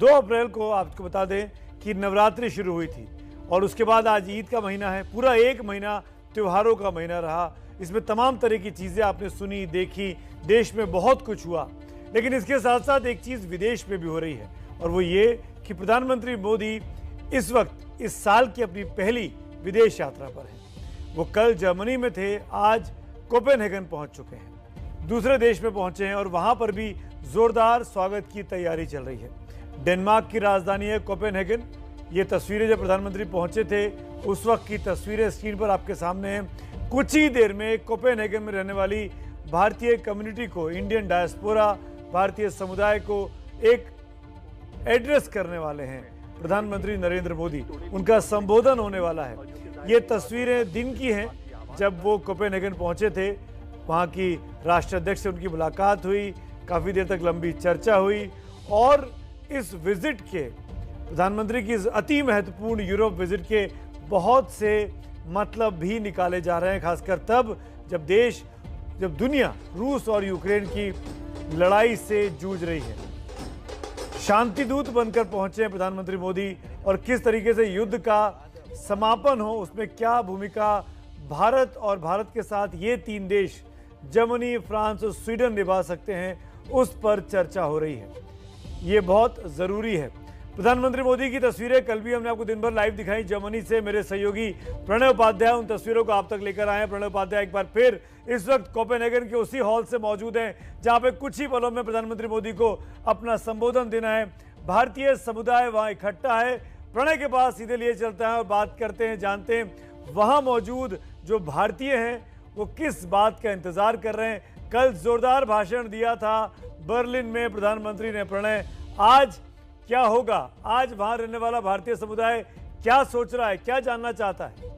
2 अप्रैल को आपको बता दें कि नवरात्रि शुरू हुई थी और उसके बाद आज ईद का महीना है। पूरा 1 महीना त्योहारों का महीना रहा। इसमें तमाम तरह की चीज़ें आपने सुनी, देखी, देश में बहुत कुछ हुआ। लेकिन इसके साथ साथ एक चीज़ विदेश में भी हो रही है और वो ये कि प्रधानमंत्री मोदी इस वक्त इस साल की अपनी पहली विदेश यात्रा पर हैं। वो कल जर्मनी में थे, आज कोपेनहेगन पहुंच चुके हैं, दूसरे देश में पहुंचे हैं और वहां पर भी जोरदार स्वागत की तैयारी चल रही है। डेनमार्क की राजधानी है कोपेनहेगन। ये तस्वीरें जब प्रधानमंत्री पहुंचे थे उस वक्त की तस्वीरें स्क्रीन पर आपके सामने हैं। कुछ ही देर में कोपेनहेगन में रहने वाली भारतीय कम्युनिटी को, इंडियन डायस्पोरा, भारतीय समुदाय को एक एड्रेस करने वाले हैं प्रधानमंत्री नरेंद्र मोदी। उनका संबोधन होने वाला है। ये तस्वीरें दिन की हैं जब वो कोपेनहेगन पहुंचे थे। वहां की राष्ट्राध्यक्ष से उनकी मुलाकात हुई, काफ़ी देर तक लंबी चर्चा हुई और इस विजिट के, प्रधानमंत्री की इस अति महत्वपूर्ण यूरोप विजिट के बहुत से मतलब भी निकाले जा रहे हैं, खासकर तब जब दुनिया रूस और यूक्रेन की लड़ाई से जूझ रही है। शांति दूत बनकर पहुंचे हैं प्रधानमंत्री मोदी और किस तरीके से युद्ध का समापन हो, उसमें क्या भूमिका भारत और भारत के साथ ये 3 देश जर्मनी, फ्रांस और स्वीडन निभा सकते हैं, उस पर चर्चा हो रही है। ये बहुत ज़रूरी है। प्रधानमंत्री मोदी की तस्वीरें कल भी हमने आपको दिन भर लाइव दिखाई जर्मनी से। मेरे सहयोगी प्रणय उपाध्याय उन तस्वीरों को आप तक लेकर आए हैं। प्रणय उपाध्याय एक बार फिर इस वक्त कोपेनहेगन के उसी हॉल से मौजूद हैं जहां पे कुछ ही पलों में प्रधानमंत्री मोदी को अपना संबोधन देना है। भारतीय समुदाय वहां इकट्ठा है। प्रणय के पास सीधे लिए चलता है और बात करते हैं, जानते हैं वहां मौजूद जो भारतीय हैं वो किस बात का इंतजार कर रहे हैं। कल जोरदार भाषण दिया था बर्लिन में प्रधानमंत्री ने। प्रणय, आज क्या होगा? आज वहां रहने वाला भारतीय समुदाय क्या सोच रहा है, क्या जानना चाहता है?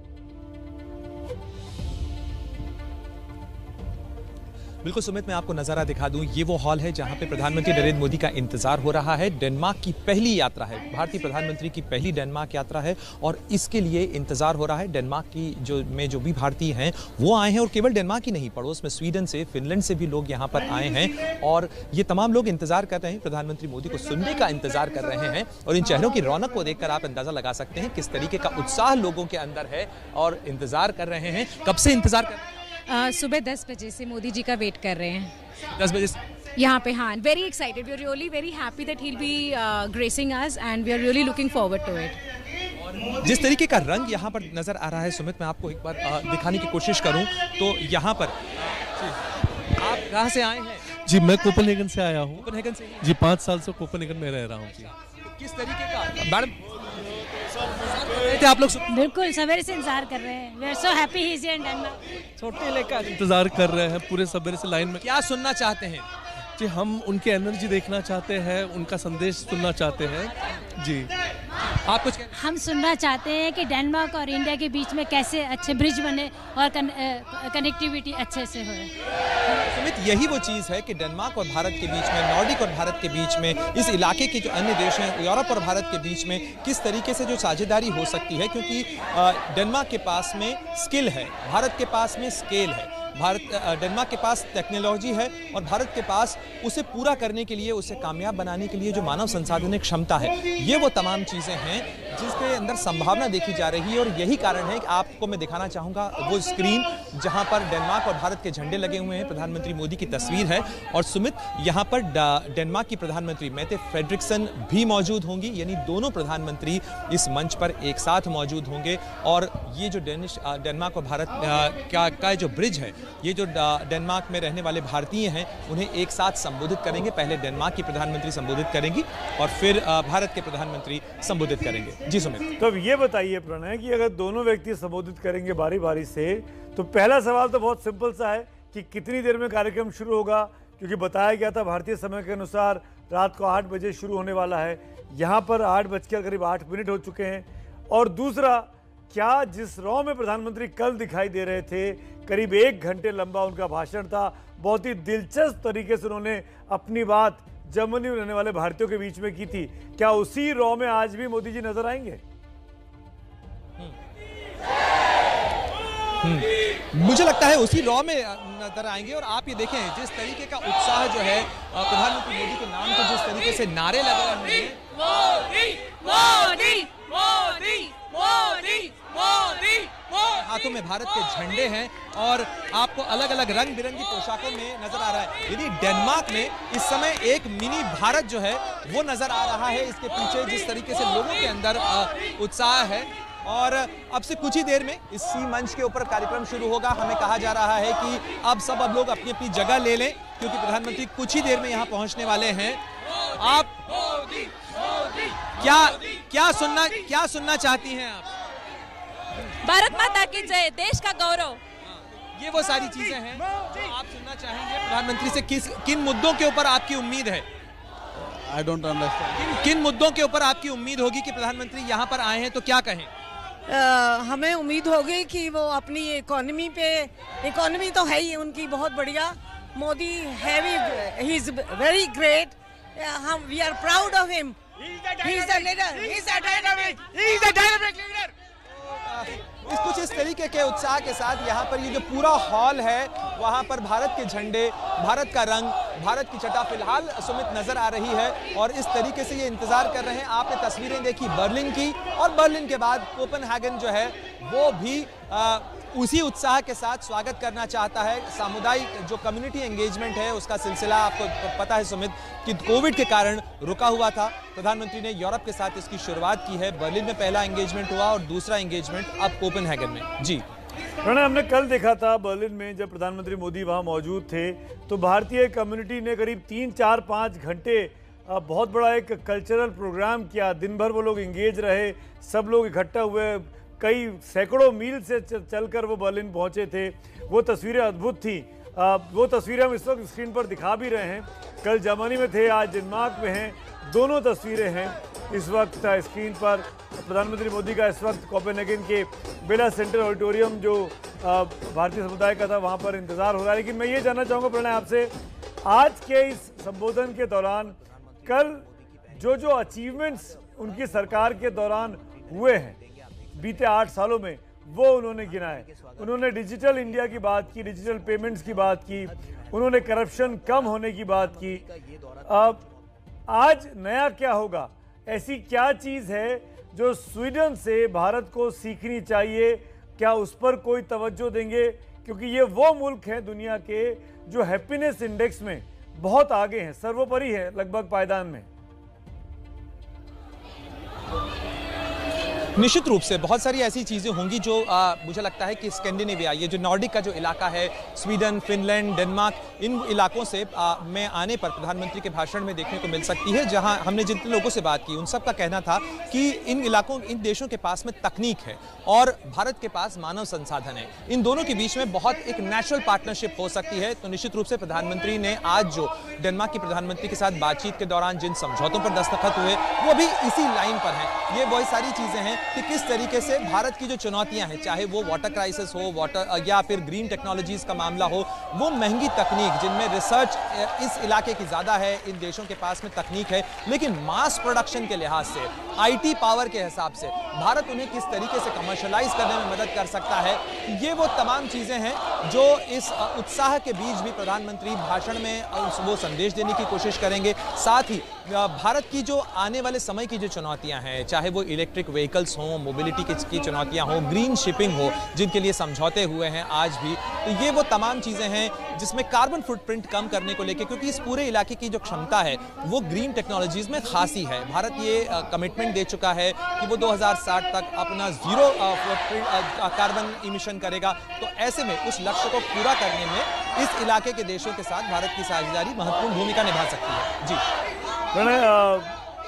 बिल्कुल सुमित, मैं आपको नज़ारा दिखा दूं। ये वो हॉल है जहां पे प्रधानमंत्री नरेंद्र मोदी का इंतजार हो रहा है। डेनमार्क की पहली यात्रा है, भारतीय प्रधानमंत्री की पहली डेनमार्क यात्रा है और इसके लिए इंतजार हो रहा है। डेनमार्क की जो भी भारतीय हैं वो आए हैं और केवल डेनमार्क ही नहीं, पड़ोस में स्वीडन से, फिनलैंड से भी लोग यहाँ पर आए हैं और ये तमाम लोग इंतजार कर रहे हैं, प्रधानमंत्री मोदी को सुनने का इंतजार कर रहे हैं। और इन चेहरों की रौनक को देखकर आप अंदाजा लगा सकते हैं किस तरीके का उत्साह लोगों के अंदर है और इंतजार कर रहे हैं। कब से इंतजार कर रहे हैं? सुबह 10 बजे से मोदी जी का वेट कर रहे हैं। 10 बजे से यहाँ पे, हाँ, very excited, we are really very happy that he will be gracing us and we are really looking forward to it. जिस तरीके का रंग यहाँ पर नजर आ रहा है सुमित, मैं आपको एक बार दिखाने की कोशिश करूँ तो यहाँ पर आप कहाँ से आए हैं? जी, मैं कोपेनहेगन से आया हूँ। कोपेनहेगन से? जी, 5 साल से कोपेनहेगन में रह रहा हूँ। जी, तो किस तरीके का मैडम थे आप लोग? बिल्कुल सवेरे से इंतजार कर रहे हैं। We are so happy he is here in Denmark. छोटे लेकर इंतजार कर रहे हैं पूरे सवेरे से लाइन में। क्या सुनना चाहते हैं? जी, हम उनकी एनर्जी देखना चाहते हैं, उनका संदेश सुनना चाहते हैं। जी, आप कुछ हम सुनना चाहते हैं कि डेनमार्क और इंडिया के बीच में कैसे अच्छे ब्रिज बने और कनेक्टिविटी अच्छे से हो। सुमित, यही वो चीज़ है कि डेनमार्क और भारत के बीच में, नॉर्डिक और भारत के बीच में, इस इलाके के जो अन्य देश हैं, यूरोप और भारत के बीच में किस तरीके से जो साझेदारी हो सकती है, क्योंकि डेनमार्क के पास में स्किल है, भारत के पास में स्केल है। डेनमार्क के पास टेक्नोलॉजी है और भारत के पास उसे पूरा करने के लिए, उसे कामयाब बनाने के लिए जो मानव संसाधन क्षमता है, ये वो तमाम चीज़ें हैं जिसके अंदर संभावना देखी जा रही है। और यही कारण है कि आपको मैं दिखाना चाहूँगा वो स्क्रीन जहाँ पर डेनमार्क और भारत के झंडे लगे हुए हैं, प्रधानमंत्री मोदी की तस्वीर है। और सुमित, यहाँ पर डेनमार्क की प्रधानमंत्री मेटे फ्रेडरिक्सन भी मौजूद होंगी, यानी दोनों प्रधानमंत्री इस मंच पर एक साथ मौजूद होंगे। और ये जो डेनमार्क और भारत का जो ब्रिज है, ये जो डेनमार्क में रहने वाले भारतीय हैं उन्हें एक साथ संबोधित करेंगे। पहले डेनमार्क की प्रधानमंत्री संबोधित करेंगी और फिर भारत के प्रधानमंत्री संबोधित करेंगे। जी सुमित। तो अब ये बताइए प्रणय कि अगर दोनों व्यक्ति संबोधित करेंगे बारी बारी से, तो पहला सवाल तो बहुत सिंपल सा है कि कितनी देर में कार्यक्रम शुरू होगा, क्योंकि बताया गया था भारतीय समय के अनुसार रात को 8 बजे शुरू होने वाला है। यहाँ पर 8:08 हो चुके हैं। और दूसरा, क्या जिस रॉ में प्रधानमंत्री कल दिखाई दे रहे थे, करीब 1 घंटे लंबा उनका भाषण था, बहुत ही दिलचस्प तरीके से उन्होंने अपनी बात जर्मनी में रहने वाले भारतीयों के बीच में की थी, क्या उसी रॉ में आज भी मोदी जी नजर आएंगे? मुझे लगता है उसी रॉ में नजर आएंगे। और आप ये देखें जिस तरीके का उत्साह जो है प्रधानमंत्री मोदी के नाम के जिस तरीके से नारे लग रहे हैं, में भारत के झंडे हैं और आपको अलग अलग रंग बिरंगी पोशाकों में नजर आ रहा है। यदि डेनमार्क में इस समय एक मिनी भारत जो है वो नजर आ रहा है, इसके पीछे जिस तरीके से लोगों के अंदर उत्साह है। और अब से कुछ ही देर में इसी मंच के ऊपर कार्यक्रम शुरू होगा। हमें कहा जा रहा है कि अब लोग अपनी अपनी जगह ले लें, क्योंकि प्रधानमंत्री कुछ ही देर में यहाँ पहुंचने वाले हैं। आप क्या सुनना चाहती हैं आप? भारत माता की जय, देश का गौरव। ये वो सारी चीजें हैं जो आप सुनना चाहेंगे प्रधानमंत्री से। किन मुद्दों के ऊपर आपकी उम्मीद है? I don't understand. किन मुद्दों के ऊपर आपकी उम्मीद होगी कि प्रधानमंत्री यहाँ पर आए हैं तो क्या कहें? हमें उम्मीद होगी कि वो अपनी इकोनॉमी तो है ही उनकी बहुत बढ़िया। Modi he is very great. हम we are proud of him. He is a leader, he is a dynamic leader. कुछ इस तरीके के उत्साह के साथ यहाँ पर ये जो पूरा हॉल है वहाँ पर भारत के झंडे, भारत का रंग, भारत की छटा फिलहाल सुमित नजर आ रही है और इस तरीके से ये इंतजार कर रहे हैं। आपने तस्वीरें देखी बर्लिन की और बर्लिन के बाद कोपेनहेगन जो है वो भी उसी उत्साह के साथ स्वागत करना चाहता है। सामुदायिक जो कम्युनिटी एंगेजमेंट है उसका सिलसिला आपको पता है सुमित कि कोविड के कारण रुका हुआ था। प्रधानमंत्री ने यूरोप के साथ इसकी शुरुआत की है। बर्लिन में पहला एंगेजमेंट हुआ और दूसरा एंगेजमेंट अब कोपेनहेगन में। जी प्रणय, हमने कल देखा था बर्लिन में जब प्रधानमंत्री मोदी वहां मौजूद थे तो भारतीय कम्युनिटी ने करीब 3-4-5 घंटे बहुत बड़ा एक कल्चरल प्रोग्राम किया। दिन भर वो लोग इंगेज रहे, सब लोग इकट्ठा हुए, कई सैकड़ों मील से चलकर वो बर्लिन पहुंचे थे। वो तस्वीरें अद्भुत थी। वो तस्वीरें हम इस वक्त स्क्रीन पर दिखा भी रहे हैं। कल जर्मनी में थे, आज डेनमार्क में हैं। दोनों तस्वीरें हैं इस वक्त स्क्रीन पर। प्रधानमंत्री मोदी का इस वक्त कोपेनहेगन के बेला सेंटर ऑडिटोरियम जो भारतीय समुदाय का था वहाँ पर इंतज़ार हो रहा है। लेकिन मैं ये जानना चाहूँगा प्रणय आपसे, आज के इस संबोधन के दौरान कल जो अचीवमेंट्स उनकी सरकार के दौरान हुए हैं बीते 8 सालों में, वो उन्होंने गिनाए। उन्होंने डिजिटल इंडिया की बात की, डिजिटल पेमेंट्स की बात की, उन्होंने करप्शन कम होने की बात की। अब आज नया क्या होगा? ऐसी क्या चीज़ है जो स्वीडन से भारत को सीखनी चाहिए? क्या उस पर कोई तवज्जो देंगे? क्योंकि ये वो मुल्क हैं दुनिया के जो हैप्पीनेस इंडेक्स में बहुत आगे हैं, सर्वोपरि है लगभग पायदान में। निश्चित रूप से बहुत सारी ऐसी चीज़ें होंगी जो मुझे लगता है कि स्कैंडिनेविया, ये जो नॉर्डिक का जो इलाका है, स्वीडन, फिनलैंड, डेनमार्क, इन इलाकों से में आने पर प्रधानमंत्री के भाषण में देखने को मिल सकती है। जहां हमने जितने लोगों से बात की उन सब का कहना था कि इन देशों के पास में तकनीक है और भारत के पास मानव संसाधन है। इन दोनों के बीच में बहुत एक नेचुरल पार्टनरशिप हो सकती है। तो निश्चित रूप से प्रधानमंत्री ने आज जो डेनमार्क के प्रधानमंत्री के साथ बातचीत के दौरान जिन समझौतों पर दस्तखत हुए वो भी इसी लाइन पर हैं। ये वही सारी चीज़ें हैं कि किस तरीके से भारत की जो चुनौतियां हैं, चाहे वो वाटर क्राइसिस हो, या फिर ग्रीन टेक्नोलॉजीज का मामला हो, वो महंगी तकनीक जिनमें रिसर्च इस इलाके की ज़्यादा है, इन देशों के पास में तकनीक है, लेकिन मास प्रोडक्शन के लिहाज से, आईटी पावर के हिसाब से भारत उन्हें किस तरीके से कमर्शलाइज करने में मदद कर सकता है। ये वो तमाम चीज़ें हैं जो इस उत्साह के बीच भी प्रधानमंत्री भाषण में वो संदेश देने की कोशिश करेंगे। साथ ही भारत की जो आने वाले समय की जो चुनौतियां हैं, चाहे वो इलेक्ट्रिक व्हीकल्स हों, मोबिलिटी की चुनौतियां हों, ग्रीन शिपिंग हो, जिनके लिए समझौते हुए हैं आज भी, तो ये वो तमाम चीज़ें हैं जिसमें कार्बन फुटप्रिंट कम करने को लेकर, क्योंकि इस पूरे इलाके की जो क्षमता है वो ग्रीन टेक्नोलॉजीज में खासी है। भारत ये कमिटमेंट दे चुका है कि वो 2060 तक अपना जीरो कार्बन इमिशन करेगा। तो ऐसे में उस लक्ष्य को पूरा करने में इस इलाके के देशों के साथ भारत की साझेदारी महत्वपूर्ण भूमिका निभा सकती है। जी प्रणय,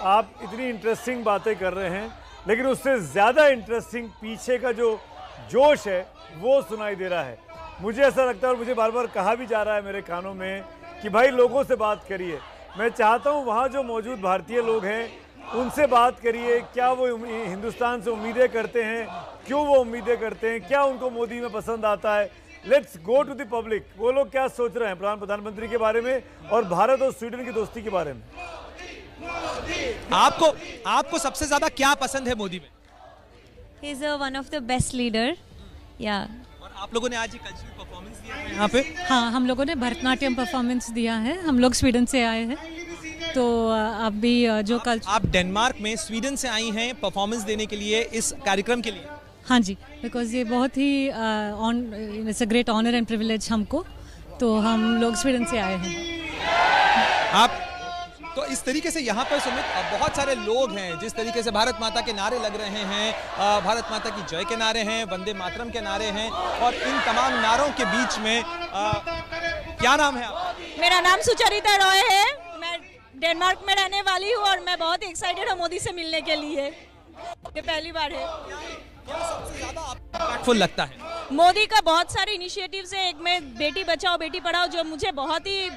आप इतनी इंटरेस्टिंग बातें कर रहे हैं, लेकिन उससे ज़्यादा इंटरेस्टिंग पीछे का जो जोश है वो सुनाई दे रहा है। मुझे ऐसा लगता है और मुझे बार बार कहा भी जा रहा है मेरे कानों में कि भाई लोगों से बात करिए। मैं चाहता हूँ वहाँ जो मौजूद भारतीय लोग हैं उनसे बात करिए। क्या वो हिंदुस्तान से उम्मीदें करते हैं? क्यों वो उम्मीदें करते हैं? क्या उनको मोदी में पसंद आता है? Let's go to the public. वो लोग क्या सोच रहे हैं प्रधानमंत्री के बारे में और भारत और स्वीडन की दोस्ती के बारे में? आपको सबसे ज्यादा क्या पसंद है मोदी में? He is one of the best leader. Yeah. और आप लोगों ने आज ये कल्चरल परफॉर्मेंस दिया है यहाँ पे? हाँ, हम लोगों ने भरतनाट्यम परफॉर्मेंस दिया है। हम लोग स्वीडन से आए हैं, तो अब भी जो कल आप डेनमार्क में स्वीडन से आई हैं परफॉर्मेंस देने के लिए, इस कार्यक्रम के लिए? हाँ जी, बिकॉज ये बहुत ही it's a great honour and privilege हमको, तो हम लोग स्वीडन से आए हैं। आप तो इस तरीके से यहाँ पर सुमित बहुत सारे लोग हैं, जिस तरीके से भारत माता के नारे लग रहे हैं, भारत माता की जय के नारे हैं, वंदे मातरम के नारे हैं, और इन तमाम नारों के बीच में क्या नाम है आप? मेरा नाम सुचरिता रॉय है, मैं डेनमार्क में रहने वाली हूँ और मैं बहुत एक्साइटेड हूँ मोदी से मिलने के लिए। ये पहली बार है। सबसे ज्यादा इम्पैक्टफुल लगता है मोदी का बहुत सारे इनिशिएटिव्स है, एक में बेटी बचाओ बेटी पढ़ाओ जो मुझे बहुत ही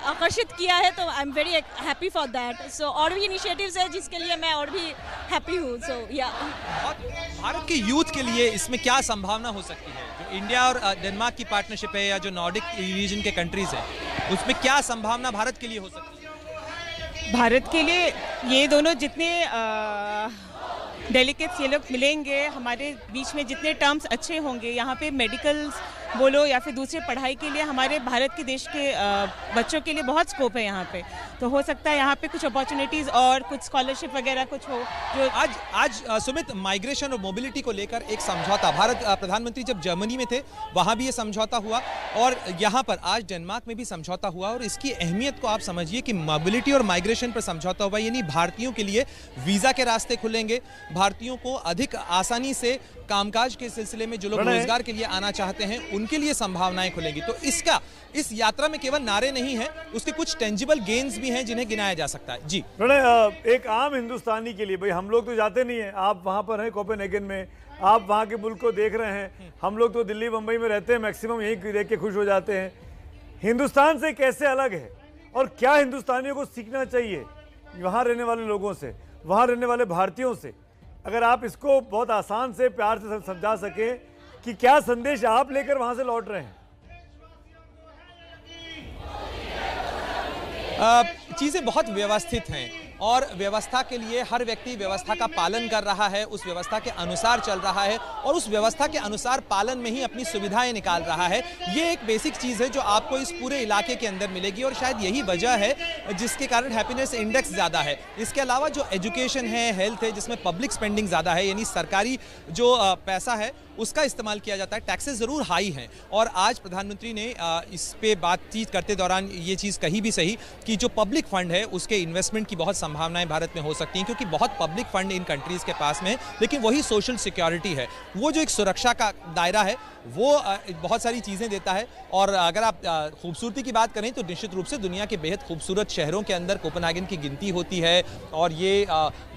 आकर्षित किया है, तो I am very happy for that. So और भी इनिशिएटिव्स है जिसके लिए मैं और भी हैप्पी हूँ। सो या भारत के यूथ के लिए इसमें क्या संभावना हो सकती है? जो इंडिया और डेनमार्क की पार्टनरशिप है या जो नॉर्डिक रीजन के कंट्रीज है, उसमें क्या संभावना भारत के लिए हो सकती है? भारत के लिए ये दोनों जितने डेलीगेट्स ये लोग मिलेंगे, हमारे बीच में जितने टर्म्स अच्छे होंगे, यहाँ पे मेडिकल बोलो या फिर दूसरे पढ़ाई के लिए हमारे भारत के देश के बच्चों के लिए बहुत स्कोप है यहाँ पे। तो हो सकता है यहाँ पे कुछ अपॉर्चुनिटीज़ और कुछ स्कॉलरशिप वगैरह कुछ हो। जो आज सुमित, माइग्रेशन और मोबिलिटी को लेकर एक समझौता, भारत प्रधानमंत्री जब जर्मनी में थे वहाँ भी ये समझौता हुआ, और यहाँ पर आज डेनमार्क में भी समझौता हुआ, और इसकी अहमियत को आप समझिए कि मोबिलिटी और माइग्रेशन पर समझौता हुआ, यानी भारतीयों के लिए वीज़ा के रास्ते खुलेंगे, भारतीयों को अधिक आसानी से कामकाज के सिलसिले में जो लोग रोजगार के लिए आना चाहते हैं उनके लिए संभावनाएं खुलेंगी। तो इस यात्रा में केवल नारे नहीं हैं, उसके कुछ टेंजिबल गेन्स भी हैं जिन्हें गिनाया जा सकता है। जी प्रणय, एक आम हिंदुस्तानी के लिए, भाई हम लोग तो जाते नहीं हैं, आप वहाँ पर हैं कोपेनहेगन में, आप वहाँ के मुल्क को देख रहे हैं, हम लोग तो दिल्ली मुंबई में रहते हैं, मैक्सिमम यहीं देख के खुश हो जाते हैं। हिंदुस्तान से कैसे अलग है और क्या हिंदुस्तानियों को सीखना चाहिए वहाँ रहने वाले लोगों से, वहाँ रहने वाले भारतीयों से? अगर आप इसको बहुत आसान से प्यार से समझा सके कि क्या संदेश आप लेकर वहां से लौट रहे हैं? चीज़ें बहुत व्यवस्थित हैं और व्यवस्था के लिए हर व्यक्ति व्यवस्था का पालन कर रहा है, उस व्यवस्था के अनुसार चल रहा है और उस व्यवस्था के अनुसार पालन में ही अपनी सुविधाएं निकाल रहा है। ये एक बेसिक चीज़ है जो आपको इस पूरे इलाके के अंदर मिलेगी और शायद यही वजह है जिसके कारण हैप्पीनेस इंडेक्स ज़्यादा है। इसके अलावा जो एजुकेशन है, हेल्थ है, जिसमें पब्लिक स्पेंडिंग ज़्यादा है, यानी सरकारी जो पैसा है उसका इस्तेमाल किया जाता है, टैक्सेस ज़रूर हाई हैं। और आज प्रधानमंत्री ने इस पे बातचीत करते दौरान ये चीज़ कही भी सही कि जो पब्लिक फंड है उसके इन्वेस्टमेंट की बहुत संभावनाएं भारत में हो सकती हैं, क्योंकि बहुत पब्लिक फंड इन कंट्रीज़ के पास में, लेकिन वही सोशल सिक्योरिटी है, वो जो एक सुरक्षा का दायरा है वो बहुत सारी चीज़ें देता है। और अगर आप खूबसूरती की बात करें तो निश्चित रूप से दुनिया के बेहद खूबसूरत शहरों के अंदर कोपेनहेगन की गिनती होती है और ये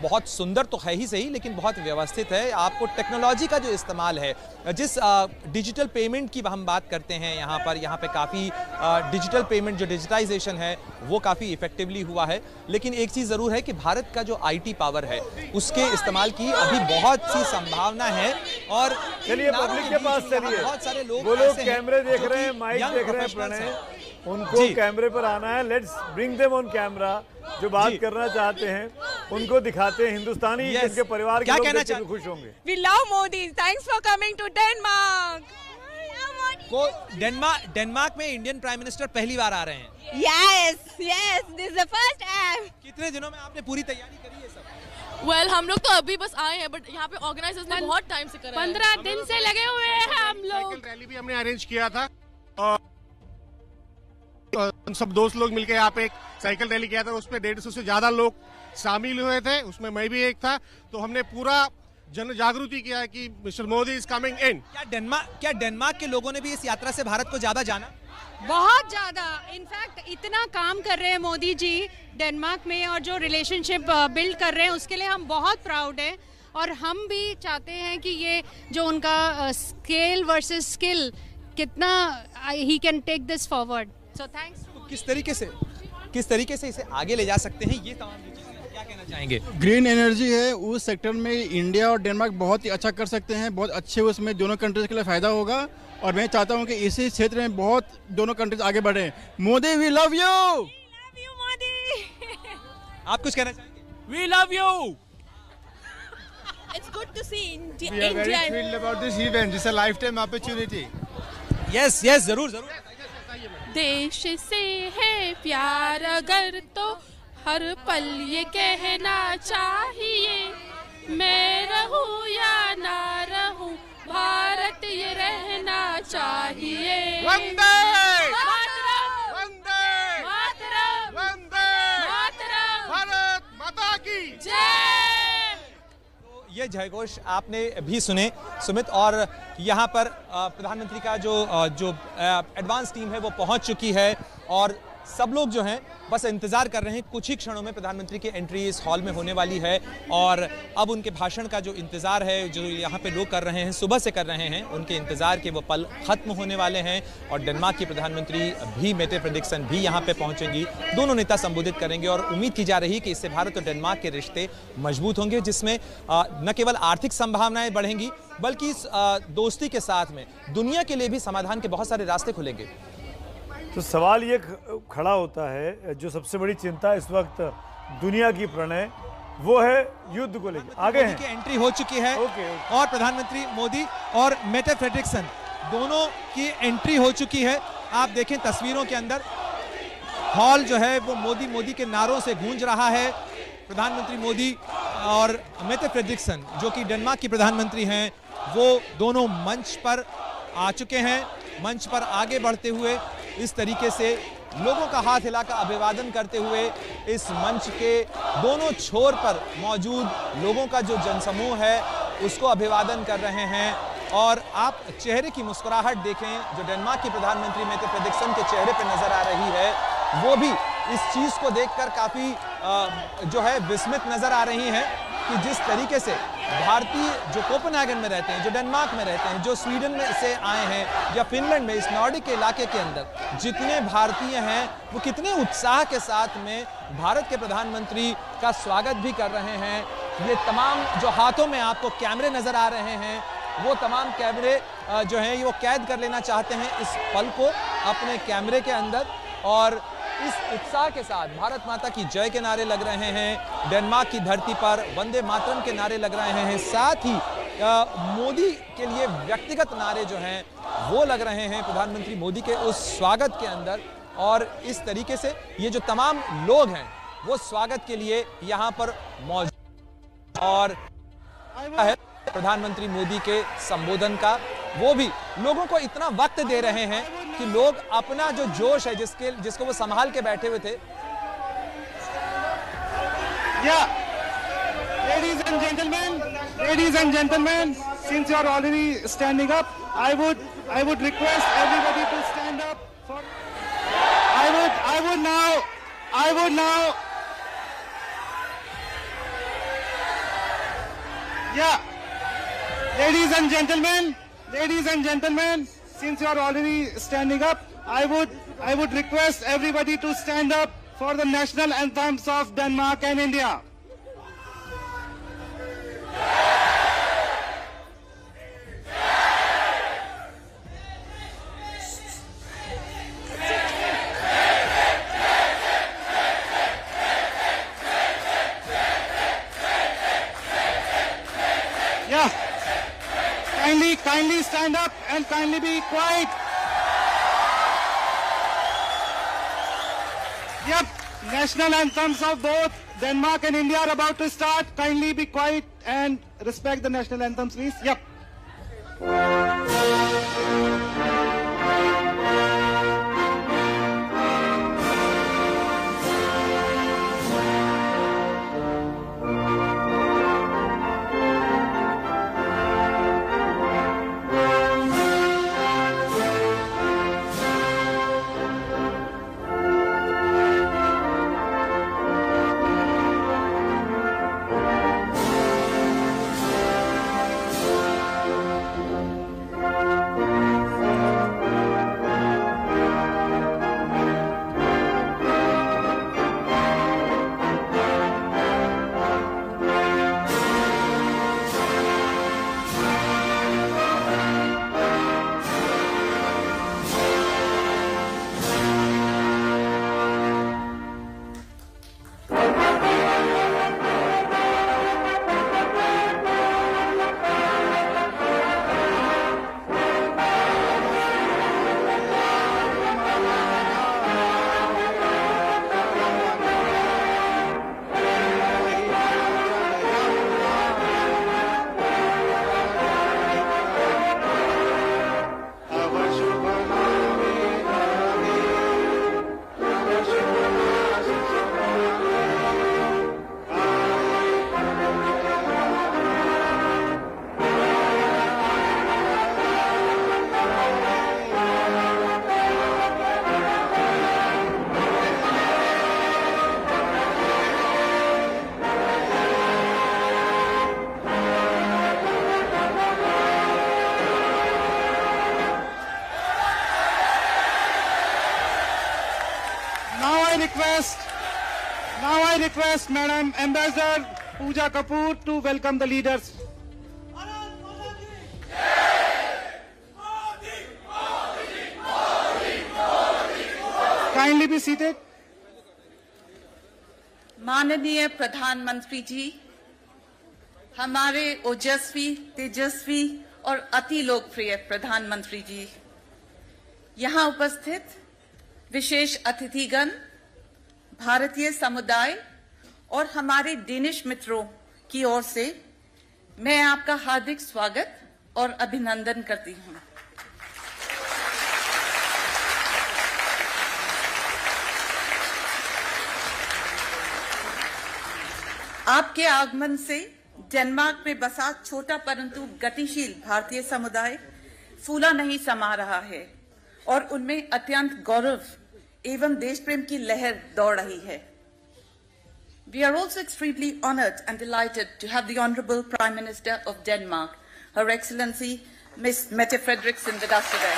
बहुत सुंदर तो है ही सही, लेकिन बहुत व्यवस्थित है। आपको टेक्नोलॉजी का जो इस्तेमाल है, जिस डिजिटल पेमेंट की हम बात करते हैं यहाँ पे काफ़ी डिजिटल पेमेंट, जो डिजिटाइजेशन है वो काफ़ी इफेक्टिवली हुआ है। लेकिन एक चीज़ ज़रूर है कि भारत का जो IT पावर है उसके इस्तेमाल की अभी बहुत सी संभावना है। और चलिए पब्लिक के पास चलिए, बहुत सारे लोग वो लोग कैमरे देख रहे हैं, माइक देख रहे हैं, प्रणय उनको कैमरे पर आना है, let's bring them on camera. जो बात करना चाहते हैं उनको दिखाते हैं, हिंदुस्तानी जिनके परिवार के लोग देख के खुश होंगे। We love Modi. Thanks for coming to Denmark. को डेनमार्क में इंडियन प्राइम मिनिस्टर पहली बार आ रहे हैं। yes, this is the first time. कितने दिनों में आपने पूरी तैयारी करी है सब? वेल हम लोग तो अभी बस आए हैं, बट यहाँ पे ऑर्गेनाइजर्स ने बहुत टाइम से करा है। 15 दिन से लगे हुए हैं हम लोग। साइकिल रैली भी हमने अरेंज किया था और सब दोस्त लोग मिलकर यहाँ पे एक साइकिल रैली किया था, उसमें 150 से ज्यादा लोग शामिल हुए थे, उसमें मैं भी एक था। तो हमने पूरा जन जागृति किया है कि mister Modi is coming in. क्या डेनमार्क के लोगों ने भी इस यात्रा से भारत को ज्यादा जाना? बहुत ज़्यादा, इनफैक्ट इतना काम कर रहे हैं मोदी जी डेनमार्क में और जो रिलेशनशिप बिल्ड कर रहे हैं उसके लिए हम बहुत प्राउड हैं। और हम भी चाहते हैं कि ये जो उनका स्केल वर्सेस स्किल, कितना he can take this forward. So thanks. किस तरीके से इसे आगे ले जा सकते हैं, ये तमाम चीजें क्या कहना चाहेंगे? ग्रीन एनर्जी है, उस सेक्टर में इंडिया और डेनमार्क बहुत ही अच्छा कर सकते हैं, बहुत अच्छे उसमें दोनों कंट्रीज के लिए फायदा होगा। और मैं चाहता हूं कि इसी क्षेत्र में बहुत दोनों कंट्रीज आगे बढ़े। Modi we love you. Modi. आप कुछ कहना चाहेंगे? We love you. It's good to see India. We are very thrilled about this event. It's a lifetime opportunity. Yes, जरूर। देश से है प्यार अगर तो हर पल ये कहना चाहिए, मैं रहूं या ना रहूं वंदे मातरम, वंदे मातरम, वंदे मातरम, भारत माता की जय। ये जयघोष आपने भी सुने सुमित, और यहाँ पर प्रधानमंत्री का जो एडवांस टीम है वो पहुँच चुकी है और सब लोग जो हैं बस इंतजार कर रहे हैं। कुछ ही क्षणों में प्रधानमंत्री की एंट्री इस हॉल में होने वाली है और अब उनके भाषण का जो इंतजार है, जो यहाँ पे लोग कर रहे हैं, सुबह से कर रहे हैं, उनके इंतजार के वो पल खत्म होने वाले हैं और डेनमार्क की प्रधानमंत्री भी मेटे फ्रेडरिक्सन भी यहाँ पे पहुँचेंगी। दोनों नेता संबोधित करेंगे और उम्मीद की जा रही है कि इससे भारत और डेनमार्क के रिश्ते मजबूत होंगे, जिसमें न केवल आर्थिक संभावनाएं बढ़ेंगी बल्कि इस दोस्ती के साथ में दुनिया के लिए भी समाधान के बहुत सारे रास्ते खुलेंगे। तो सवाल ये खड़ा होता है, जो सबसे बड़ी चिंता इस वक्त दुनिया की प्रणय वो है युद्ध को लेकर। आगे मोदी की एंट्री हो चुकी है और प्रधानमंत्री मोदी और मेटे फ्रेडरिक्सन दोनों की एंट्री हो चुकी है। आप देखें तस्वीरों के अंदर हॉल जो है वो मोदी मोदी के नारों से गूंज रहा है। प्रधानमंत्री मोदी और मेटे फ्रेडरिक्सन जो कि डेनमार्क की प्रधानमंत्री हैं, वो दोनों मंच पर आ चुके हैं। मंच पर आगे बढ़ते हुए इस तरीके से लोगों का हाथ हिलाकर अभिवादन करते हुए इस मंच के दोनों छोर पर मौजूद लोगों का जो जनसमूह है उसको अभिवादन कर रहे हैं। और आप चेहरे की मुस्कुराहट देखें जो डेनमार्क की प्रधानमंत्री मेटे फ्रेडरिक्सन के चेहरे पर नजर आ रही है, वो भी इस चीज को देखकर काफी जो है विस्मित नजर आ रही हैं कि जिस तरीके से भारतीय जो कोपेनहेगन में रहते हैं, जो डेनमार्क में रहते हैं, जो स्वीडन में से आए हैं या फिनलैंड में, इस नॉर्डिक के इलाके के अंदर जितने भारतीय हैं वो कितने उत्साह के साथ में भारत के प्रधानमंत्री का स्वागत भी कर रहे हैं। ये तमाम जो हाथों में आपको कैमरे नजर आ रहे हैं, वो तमाम कैमरे जो हैं वो कैद कर लेना चाहते हैं इस पल को अपने कैमरे के अंदर और इस उत्साह के साथ भारत माता की जय के नारे लग रहे हैं। डेनमार्क की धरती पर वंदे मातरम के नारे लग रहे हैं। साथ ही मोदी के लिए व्यक्तिगत नारे जो हैं वो लग रहे हैं प्रधानमंत्री मोदी के उस स्वागत के अंदर। और इस तरीके से ये जो तमाम लोग हैं वो स्वागत के लिए यहाँ पर मौजूद और है प्रधानमंत्री मोदी के संबोधन का, वो भी लोगों को इतना वक्त दे रहे हैं कि लोग अपना जो जोश है जिसको वो संभाल के बैठे हुए थे। Ladies and gentlemen, since you are already standing up, I would request everybody to stand up. I would now. Yeah. Ladies and gentlemen, since you are already standing up, I would request everybody to stand up for the national anthems of Denmark and India. Yeah. Kindly stand up and kindly be quiet. Yep, national anthems of both Denmark and India are about to start. Kindly be quiet and respect the national anthems, please. Yep. request Madam Ambassador Pooja Kapoor to welcome the leaders. Kindly be seated. माननीय प्रधानमंत्री जी, हमारे ओजस्वी, तेजस्वी और अति लोकप्रिय प्रधानमंत्री जी, यहाँ उपस्थित विशेष अतिथिगण, भारतीय समुदाय और हमारे डेनिश मित्रों की ओर से मैं आपका हार्दिक स्वागत और अभिनंदन करती हूँ। आपके आगमन से डेनमार्क में बसा छोटा परंतु गतिशील भारतीय समुदाय फूला नहीं समा रहा है और उनमें अत्यंत गौरव एवं देश प्रेम की लहर दौड़ रही है। We are also extremely honored and delighted to have the Honorable Prime Minister of Denmark, Her Excellency Ms. Mette Frederiksen, with us today.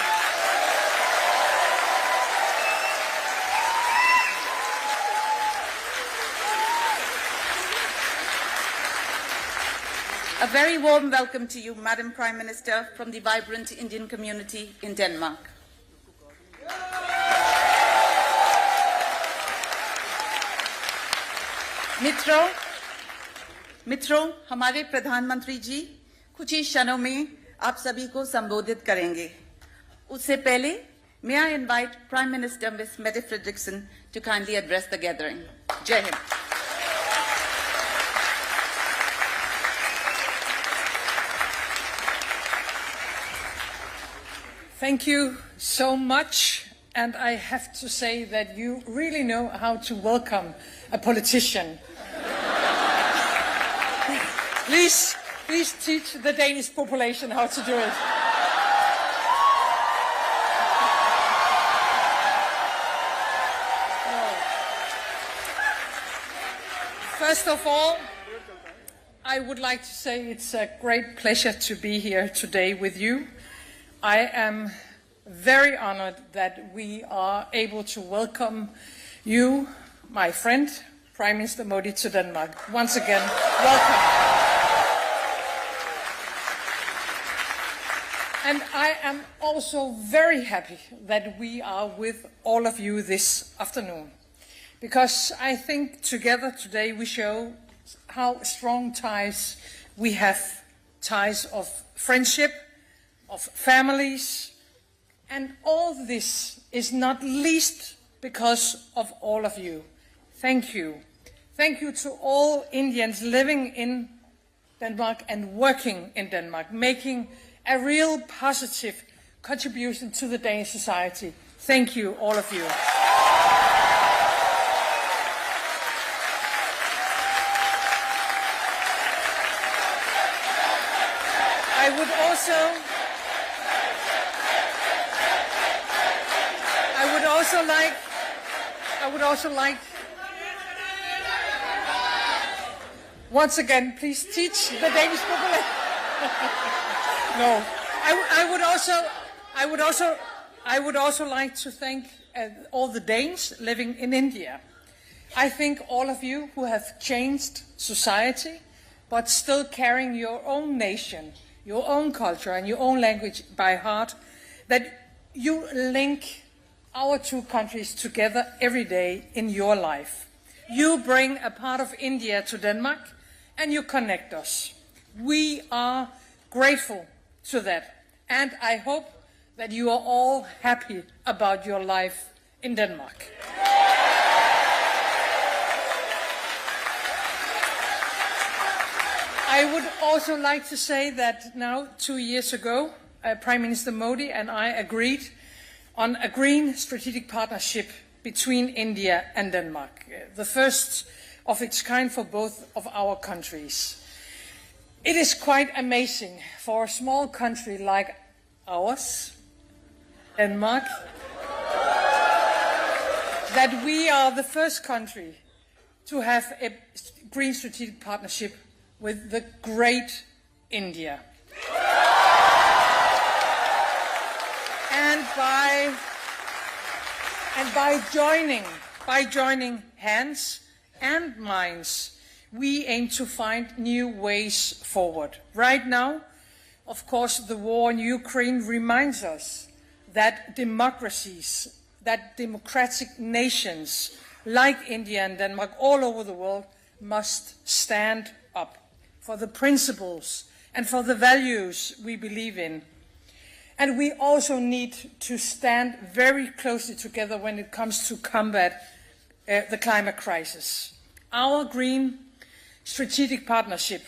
A very warm welcome to you, Madam Prime Minister, from the vibrant Indian community in Denmark. मित्रों, हमारे प्रधानमंत्री जी कुछ ही क्षणों में आप सभी को संबोधित करेंगे। उससे पहले, may I invite Prime Minister Ms. Mette Frederiksen to kindly address the gathering. Jai Hind. Thank you so much, and I have to say that you really know how to welcome a politician. Please teach the Danish population how to do it. First of all, I would like to say it's a great pleasure to be here today with you. I am very honored that we are able to welcome you, my friend, Prime Minister Modi, to Denmark. Once again, welcome. And I am also very happy that we are with all of you this afternoon, because I think together today we show how strong ties we have, ties of friendship, of families, and all this is not least because of all of you. Thank you. Thank you to all Indians living in Denmark and working in Denmark, making a real positive contribution to the Danish society. Thank you, all of you. I would also like once again, please teach the Danish population. No, I would also like to thank all the Danes living in India. I think all of you who have changed society, but still carrying your own nation, your own culture and your own language by heart, that you link our two countries together every day in your life. You bring a part of India to Denmark and you connect us. We are grateful to that, and I hope that you are all happy about your life in Denmark. I would also like to say that now, 2 years ago, Prime Minister Modi and I agreed on a green strategic partnership between India and Denmark, the first of its kind for both of our countries. It is quite amazing for a small country like ours, Denmark, that we are the first country to have a green strategic partnership with the great India. And by joining hands and minds, we aim to find new ways forward. Right now, of course, the war in Ukraine reminds us that democracies, that democratic nations like India and Denmark all over the world must stand up for the principles and for the values we believe in. And we also need to stand very closely together when it comes to combat the climate crisis. Our green strategic partnership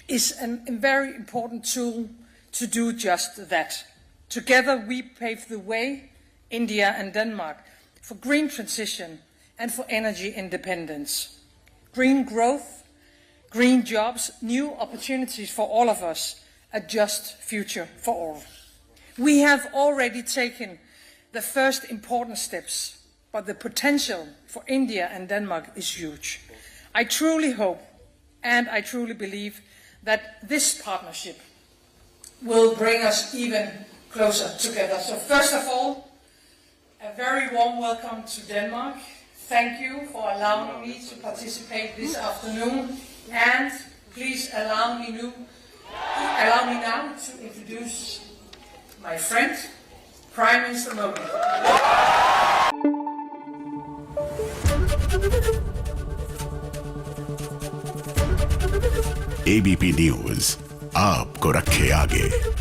is a very important tool to do just that. Together we pave the way, India and Denmark, for green transition and for energy independence. Green growth, green jobs, new opportunities for all of us, a just future for all. We have already taken the first important steps, but the potential for India and Denmark is huge. I truly hope and I truly believe that this partnership will bring us even closer together. So first of all, a very warm welcome to Denmark. Thank you for allowing me to participate this afternoon, and please allow me now to introduce my friend, Prime Minister Modi. ABP news आपको रखे आगे।